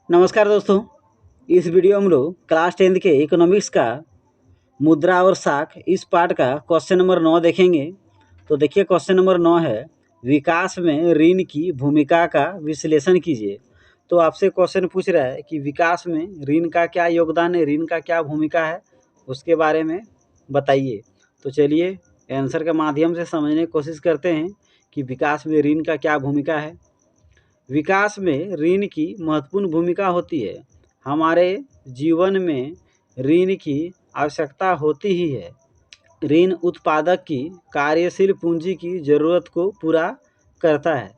नमस्कार दोस्तों। इस वीडियो में हम लोग क्लास 10 के इकोनॉमिक्स का मुद्रा और साख इस पार्ट का क्वेश्चन नंबर 9 देखेंगे। तो देखिए क्वेश्चन नंबर 9 है, विकास में ऋण की भूमिका का विश्लेषण कीजिए। तो आपसे क्वेश्चन पूछ रहा है कि विकास में ऋण का क्या योगदान है, ऋण का क्या भूमिका है, उसके बारे में बताइए। तो चलिए आंसर के माध्यम से समझने की कोशिश करते हैं कि विकास में ऋण का क्या भूमिका है। विकास में ऋण की महत्वपूर्ण भूमिका होती है। हमारे जीवन में ऋण की आवश्यकता होती ही है। ऋण उत्पादक की कार्यशील पूंजी की जरूरत को पूरा करता है।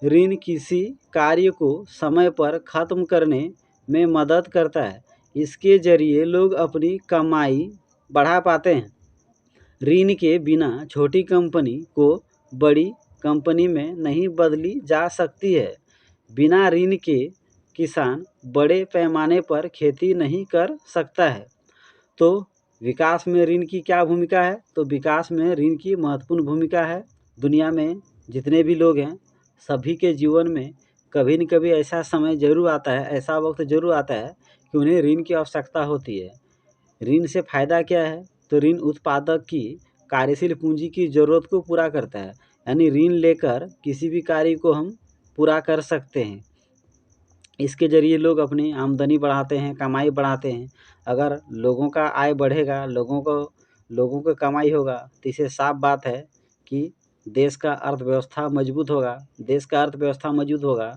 ऋण किसी कार्य को समय पर खत्म करने में मदद करता है। इसके जरिए लोग अपनी कमाई बढ़ा पाते हैं। ऋण के बिना छोटी कंपनी को बड़ी कंपनी में नहीं बदली जा सकती है। बिना ऋण के किसान बड़े पैमाने पर खेती नहीं कर सकता है। तो विकास में ऋण की क्या भूमिका है? तो विकास में ऋण की महत्वपूर्ण भूमिका है। दुनिया में जितने भी लोग हैं सभी के जीवन में कभी न कभी ऐसा समय जरूर आता है, ऐसा वक्त जरूर आता है कि उन्हें ऋण की आवश्यकता होती है। ऋण से फ़ायदा क्या है? तो ऋण उत्पादक की कार्यशील पूंजी की ज़रूरत को पूरा करता है। यानी ऋण लेकर किसी भी कार्य को हम पूरा कर सकते हैं। इसके ज़रिए लोग अपनी आमदनी बढ़ाते हैं, कमाई बढ़ाते हैं। अगर लोगों का आय बढ़ेगा, लोगों को कमाई होगा, तो इससे साफ बात है कि देश का अर्थव्यवस्था मजबूत होगा। देश का अर्थव्यवस्था मजबूत होगा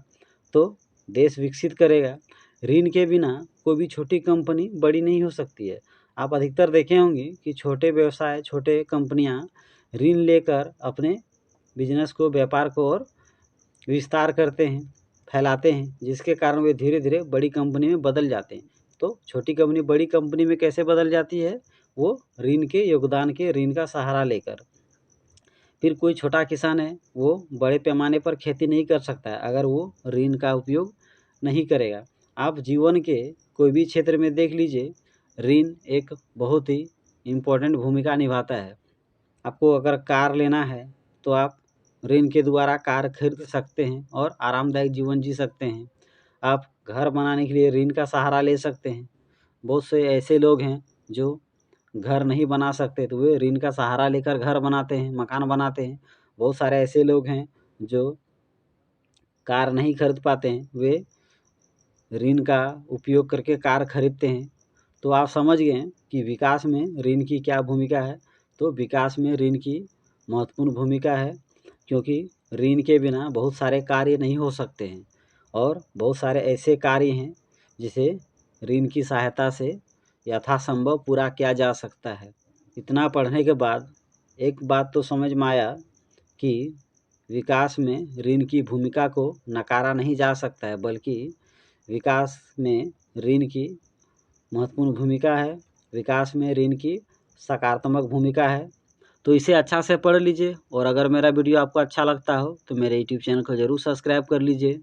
तो देश विकसित करेगा। ऋण के बिना कोई भी छोटी कंपनी बड़ी नहीं हो सकती है। आप अधिकतर देखे होंगे कि छोटे व्यवसाय, छोटे कंपनियां ऋण लेकर अपने बिजनेस को, व्यापार को और विस्तार करते हैं, फैलाते हैं, जिसके कारण वे धीरे धीरे बड़ी कंपनी में बदल जाते हैं। तो छोटी कंपनी बड़ी कंपनी में कैसे बदल जाती है? वो ऋण के योगदान के, ऋण का सहारा लेकर। फिर कोई छोटा किसान है, वो बड़े पैमाने पर खेती नहीं कर सकता है अगर वो ऋण का उपयोग नहीं करेगा। आप जीवन के कोई भी क्षेत्र में देख लीजिए, ऋण एक बहुत ही इम्पोर्टेंट भूमिका निभाता है। आपको अगर कार लेना है तो आप ऋण के द्वारा कार खरीद सकते हैं और आरामदायक जीवन जी सकते हैं। आप घर बनाने के लिए ऋण का सहारा ले सकते हैं। बहुत से ऐसे लोग हैं जो घर नहीं बना सकते तो वे ऋण का सहारा लेकर घर बनाते हैं, मकान बनाते हैं। बहुत सारे ऐसे लोग हैं जो कार नहीं खरीद पाते हैं, वे ऋण का उपयोग करके कार खरीदते हैं। तो आप समझ गए कि विकास में ऋण की क्या भूमिका है। तो विकास में ऋण की महत्वपूर्ण भूमिका है, क्योंकि ऋण के बिना बहुत सारे कार्य नहीं हो सकते हैं और बहुत सारे ऐसे कार्य हैं जिसे ऋण की सहायता से यथासंभव पूरा किया जा सकता है। इतना पढ़ने के बाद एक बात तो समझ में आया कि विकास में ऋण की भूमिका को नकारा नहीं जा सकता है, बल्कि विकास में ऋण की महत्वपूर्ण भूमिका है। विकास में ऋण की सकारात्मक भूमिका है। तो इसे अच्छा से पढ़ लीजिए और अगर मेरा वीडियो आपको अच्छा लगता हो तो मेरे यूट्यूब चैनल को ज़रूर सब्सक्राइब कर लीजिए।